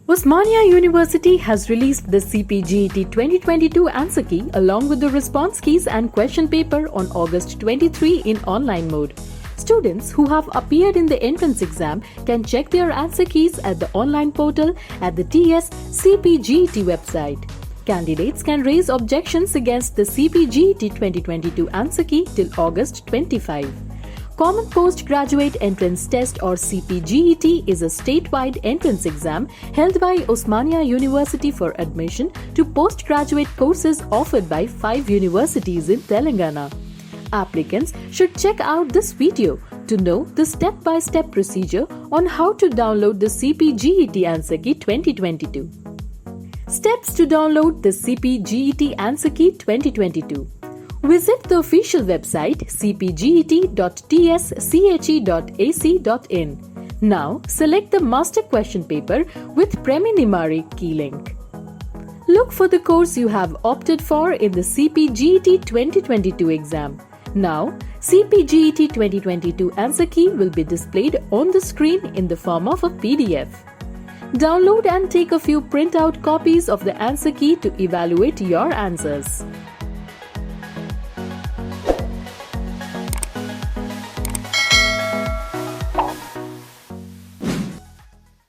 Osmania University has released the CPGET 2022 answer key along with the response keys and question paper on August 23 in online mode. Students who have appeared in the entrance exam can check their answer keys at the online portal at the TS CPGET website. Candidates can raise objections against the CPGET 2022 answer key till August 25. Common Postgraduate Entrance Test or CPGET is a statewide entrance exam held by Osmania University for admission to postgraduate courses offered by 5 universities in Telangana. Applicants should check out this video to know the step-by-step procedure on how to download the CPGET Answer Key 2022. Steps to download the CPGET Answer Key 2022. Visit the official website cpget.tsche.ac.in. Now select the master question paper with preliminary key link. Look for the course you have opted for in the CPGET 2022 exam. Now, CPGET 2022 answer key will be displayed on the screen in the form of a PDF. Download and take a few printout copies of the answer key to evaluate your answers.